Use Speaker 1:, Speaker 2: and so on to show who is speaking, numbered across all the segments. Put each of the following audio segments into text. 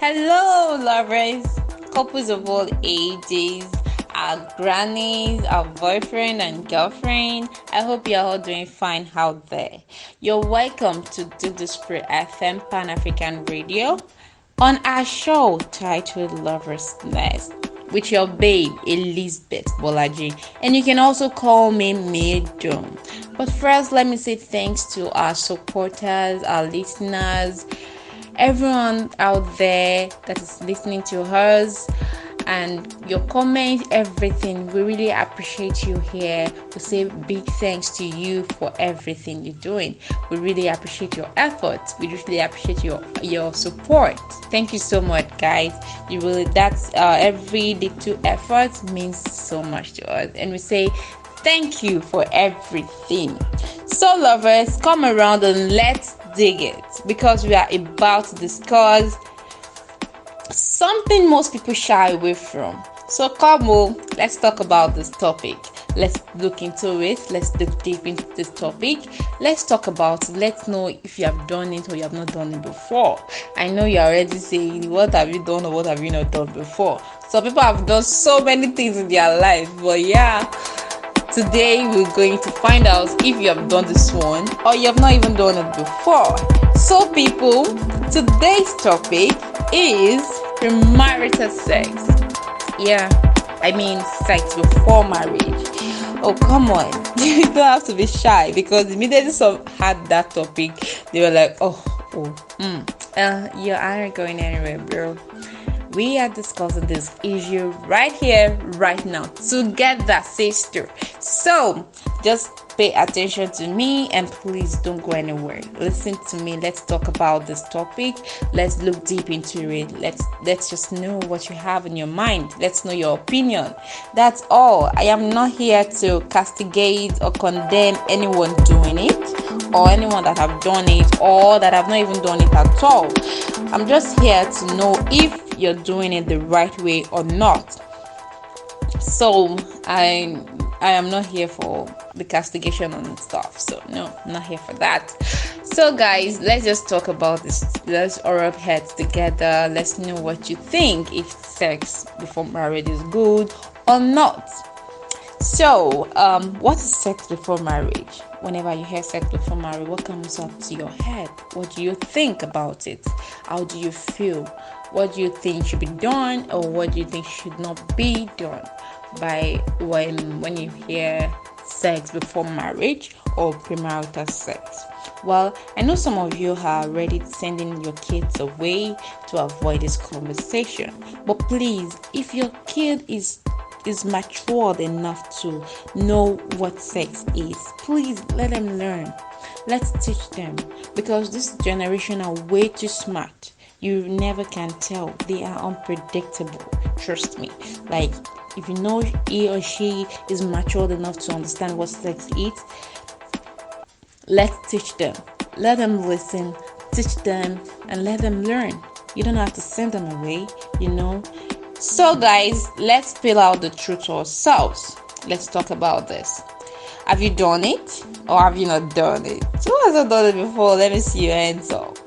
Speaker 1: Hello, lovers, couples of all ages, our grannies, our boyfriend and girlfriend. I hope you're all doing fine out there. You're welcome to Dudu Spree FM Pan African Radio on our show titled Lover's Nest with your babe Elizabeth Bolaji, and you can also call me Medium. But first, let me say thanks to our supporters, our listeners, everyone out there that is listening to us, and your comments, everything. We really appreciate you here. We say big thanks to you for everything you're doing. We really appreciate your efforts. We really appreciate your support. Thank you so much, guys. You really, that's every little effort means so much to us, and we say thank you for everything. So, lovers, come around and let's dig it, because we are about to discuss something most people shy away from. So come on, let's talk about this topic. Let's look into it. Let's look deep into this topic. Let's talk about it. Let's know if you have done it or you have not done it before. I know you're already saying, what have you done or what have you not done before? Some people have done so many things in their life, but yeah, today we're going to find out if you have done this one or you have not even done it before. So people, today's topic is premarital sex. Yeah, I mean sex before marriage. Oh, come on. You don't have to be shy, because immediately some had that topic, they were like, you aren't going anywhere, bro. We are discussing this issue right here, right now, together, sister. So, just pay attention to me and please don't go anywhere. Listen to me. Let's talk about this topic. Let's look deep into it. Let's just know what you have in your mind. Let's know your opinion. That's all. I am not here to castigate or condemn anyone doing it, or anyone that have done it, or that have not even done it at all. I'm just here to know if you're doing it the right way or not. So I am not here for the castigation and stuff. So no, I'm not here for that. So guys, let's just talk about this. Let's all rub heads together. Let's know what you think, if sex before marriage is good or not. So, what is sex before marriage? Whenever you hear sex before marriage, what comes up to your head? What do you think about it? How do you feel? What do you think should be done, or what do you think should not be done by when you hear sex before marriage or premarital sex? Well, I know some of you are already sending your kids away to avoid this conversation. But please, if your kid is matured enough to know what sex is, please let them learn. Let's teach them, because this generation are way too smart. You never can tell. They are unpredictable. Trust me. Like, if you know he or she is matured enough to understand what sex is, let's teach them. Let them listen, teach them, and let them learn. You don't have to send them away, So guys, let's spill out the truth to ourselves. Let's talk about this. Have you done it, or have you not done it? Who has not done it before? Let me see your hands up.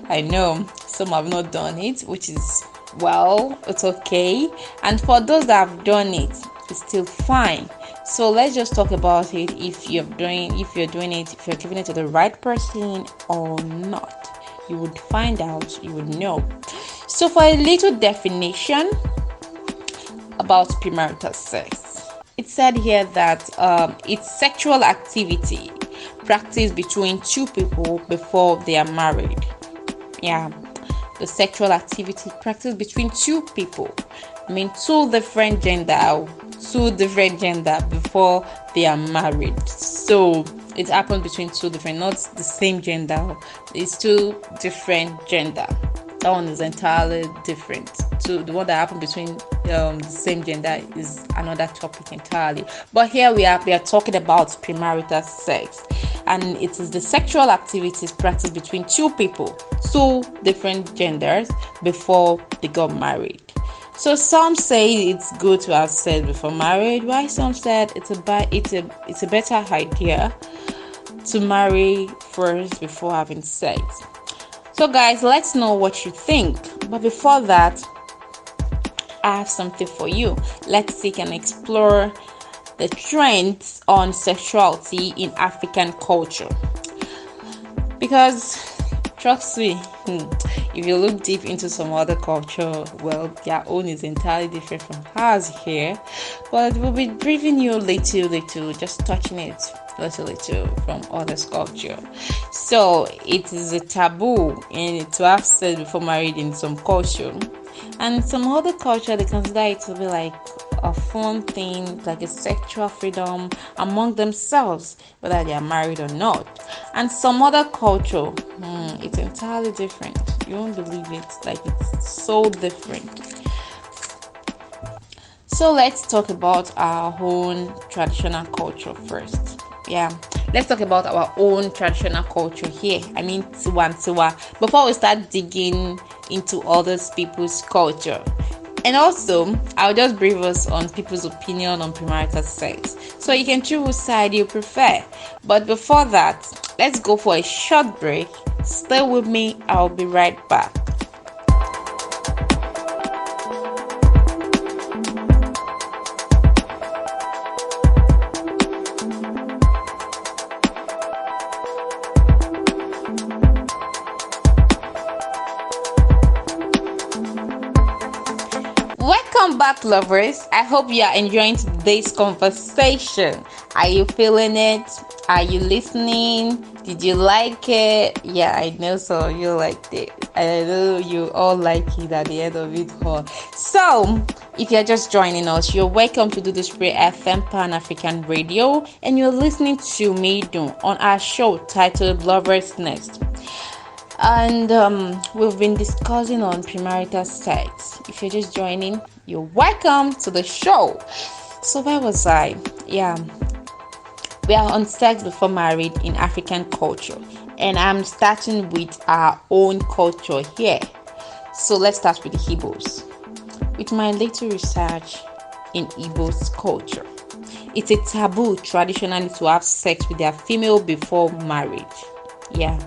Speaker 1: I know some have not done it, which is, well, it's okay. And for those that have done it, it's still fine. So let's just talk about it. If you're doing it, if you're giving it to the right person or not, you would find out. You would know. So for a little definition about premarital sex, it said here that it's sexual activity practiced between two people before they are married. Yeah, the sexual activity practiced between two people. I mean, two different gender before they are married. So it happened between two different, not the same gender. It's two different gender. That one is entirely different. So the one that happened between the same gender is another topic entirely. But here we are talking about premarital sex, and it is the sexual activities practiced between two people, two different genders, before they got married. So some say it's good to have sex before marriage, while some said it's a better idea to marry first before having sex. So guys, let's know what you think. But before that, I have something for you. Let's seek and explore the trends on sexuality in African culture. Because trust me, if you look deep into some other culture, well, their own is entirely different from ours here. But we'll be briefing you little, just touching it little from other culture. So it is a taboo and to have sex before married in some culture, and some other culture they consider it to be like a fun thing, like a sexual freedom among themselves, whether they are married or not. And some other culture, it's entirely different. You won't believe it, like it's so different. So let's talk about our own traditional culture first. Yeah, let's talk about our own traditional culture here. I mean, Tiwantiwa, before we start digging into other people's culture. And also, I'll just brief us on people's opinion on premarital sex, so you can choose which side you prefer. But before that, let's go for a short break. Stay with me, I'll be right back. Welcome back, lovers. I hope you are enjoying today's conversation. Are you feeling it? Are you listening? Did you like it? Yeah, I know some of you liked it. I know you all like it at the end of it all. So, if you're just joining us, you're welcome to Dudu Spree FM Pan African Radio, and you're listening to me on our show titled Lovers Nest. And we've been discussing on premarital sex. If you're just joining, you're welcome to the show. So where was I? Yeah, we are on sex before married in African culture, and I'm starting with our own culture here. So let's start with the Igbos. With my little research in Igbo's culture, it's a taboo traditionally to have sex with their female before marriage. Yeah,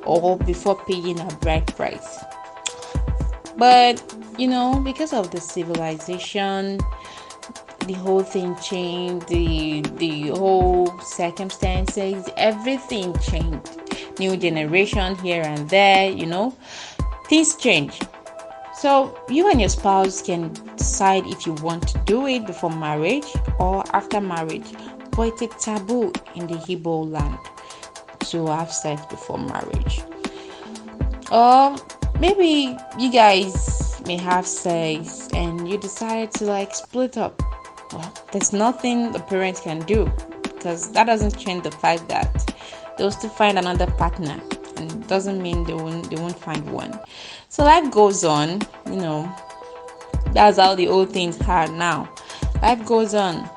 Speaker 1: or before paying a bride price. But because of the civilization, the whole thing changed, the whole circumstances, everything changed. New generation here and there, things change. So you and your spouse can decide if you want to do it before marriage or after marriage, but it's a taboo in the Igbo land to have sex before marriage. Or maybe you guys may have sex and you decide to split up. Well, there's nothing the parents can do, because that doesn't change the fact that they'll still find another partner, and it doesn't mean they won't find one. So life goes on, that's how the old things are now. Life goes on.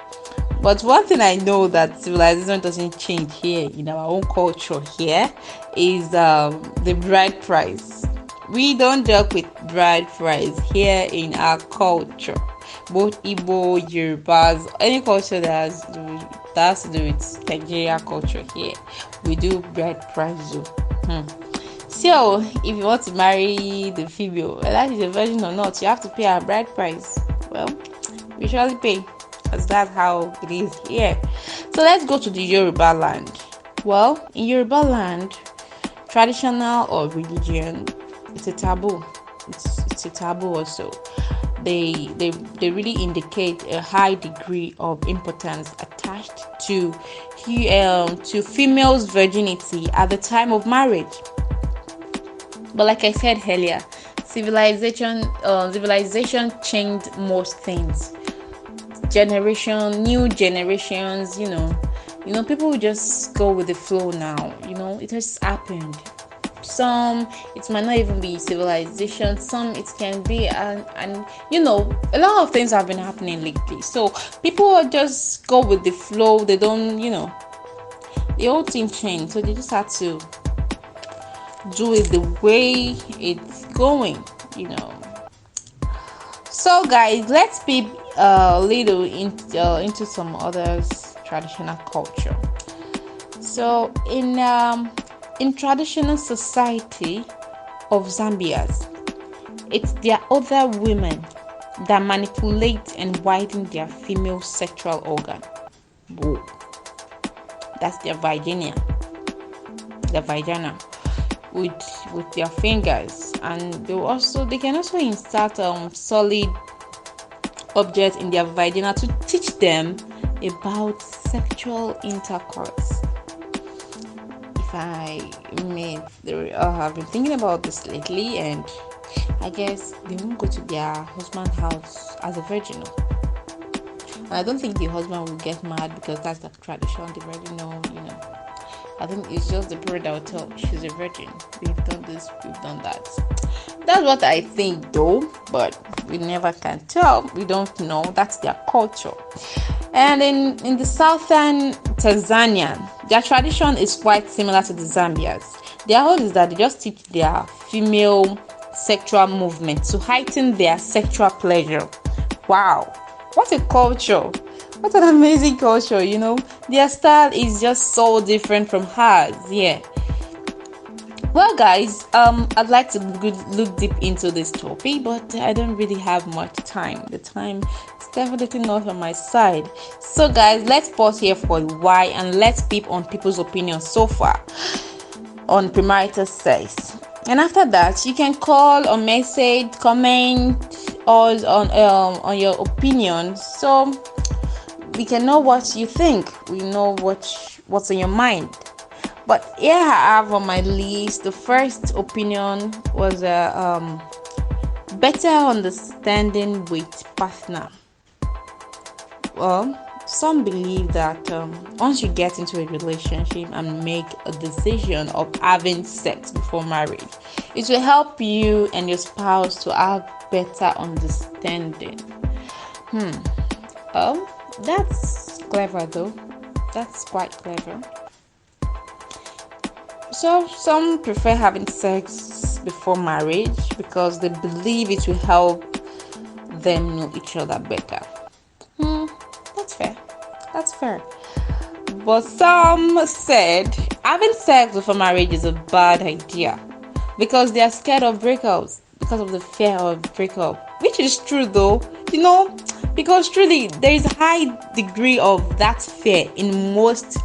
Speaker 1: But one thing I know that civilization doesn't change here in our own culture here is the bride price. We don't joke with bride price here in our culture. Both Igbo, Yorubas, any culture that has to do with Nigeria culture here, we do bride price. So if you want to marry the female, whether she's a virgin or not, you have to pay her bride price. Well, we surely pay, because that's how it is here. So let's go to the Yoruba land. Well, in Yoruba land, traditional or religion, it's a taboo. It's a taboo also. They really indicate a high degree of importance attached to females' virginity at the time of marriage. But like I said earlier, civilization changed most things. New generations, people will just go with the flow now. It has happened. Some it might not even be civilization, some it can be and a lot of things have been happening lately, so people just go with the flow. They don't the whole thing changed, so they just had to do it the way it's going. So guys, let's peep a little into some other traditional culture. So in traditional society, of Zambians. It's their other women that manipulate and widen their female sexual organ. Whoa. That's their vagina. The vagina. With their fingers, and they can also insert solid objects in their vagina to teach them about sexual intercourse. If I may, have been thinking about this lately, and I guess they won't go to their husband's house as a virgin. And I don't think the husband will get mad because that's the tradition. The virgin, I think it's just the parent that will tell she's a virgin. We've done this, we've done that. That's what I think though, but we never can tell. We don't know. That's their culture. And in the southern Tanzania, their tradition is quite similar to the Zambians. Their whole is that they just teach their female sexual movement to heighten their sexual pleasure. Wow, what a culture. What an amazing culture, Their style is just so different from ours. Yeah. Well, guys, I'd like to look deep into this topic, but I don't really have much time. The time is definitely not on my side. So, guys, let's pause here for a while and let's peep on people's opinions so far on premarital sex. And after that, you can call or message, comment us on your opinion, so we can know what you think. We know what's in your mind. But here I have on my list, the first opinion was better understanding with partner. Well, some believe that once you get into a relationship and make a decision of having sex before marriage, it will help you and your spouse to have better understanding. That's clever though. That's quite clever. So some prefer having sex before marriage because they believe it will help them know each other better. That's fair. But some said having sex before marriage is a bad idea because they are scared of breakups, because of the fear of breakup, which is true though, because truly there is a high degree of that fear in most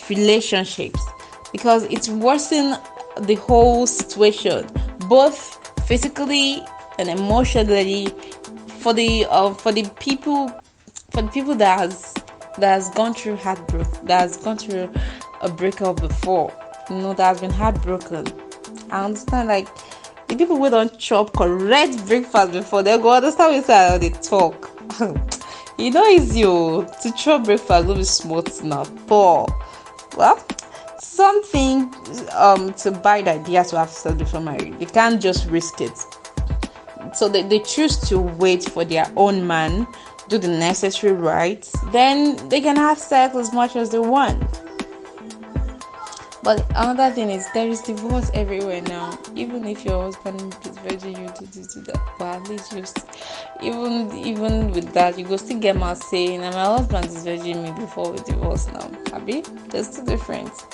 Speaker 1: relationships, because it's worsening the whole situation, both physically and emotionally, for the people that has gone through heartbreak, that has gone through a breakup before, that has been heartbroken. I understand, like, the people who don't chop correct breakfast before, they go understand what how they talk. It's you to chop breakfast, don't be smart enough. But well, something to buy the idea to have sex before marriage. They can't just risk it. So they choose to wait for their own man, do the necessary rites, then they can have sex as much as they want. But another thing is there is divorce everywhere now. Even if your husband is virgin, you do that. But at least even with that, you go still get mad saying, "My husband is virgin me before we divorce now." Abi, there's two difference.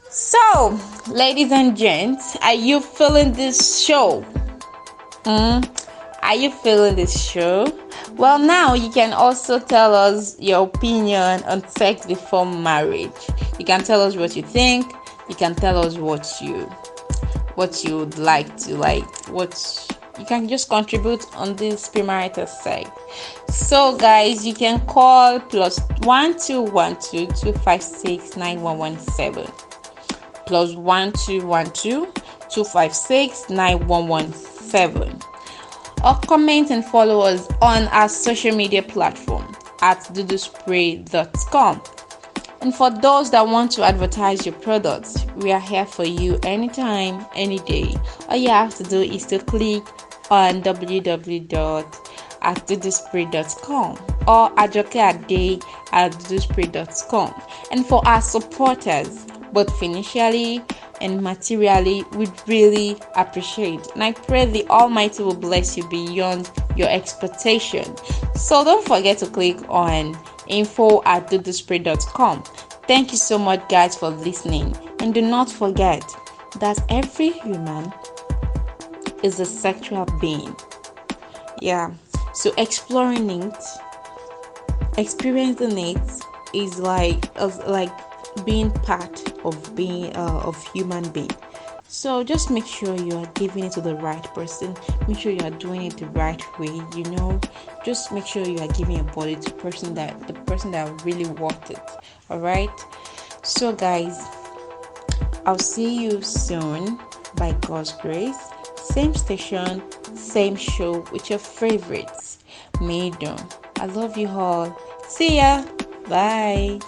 Speaker 1: So, ladies and gents, are you feeling this show? Are you feeling this show? Well, now you can also tell us your opinion on sex before marriage. You can tell us what you think. You can tell us what you'd like to you can just contribute on this premarital sex. So guys, you can call +1212 256 9117 +1212 256 9117, or comment and follow us on our social media platform at duduspree.com. And for those that want to advertise your products, we are here for you anytime, any day. All you have to do is to click on www.duduspree.com or ajokeade@duduspree.com. And for our supporters, both financially and materially, we'd really appreciate. And I pray the Almighty will bless you beyond your expectation. So don't forget to click on info@duduspree.com. Thank you so much, guys, for listening. And do not forget, that every human is a sexual being. Yeah. So exploring it, experiencing it is like being part of being of human being. So just make sure you are giving it to the right person. Make sure you are doing it the right way. Just make sure you are giving your body to the person that really worth it. All right. So guys, I'll see you soon by God's grace. Same station, same show with your favorites. Maiden. I love you all. See ya. Bye.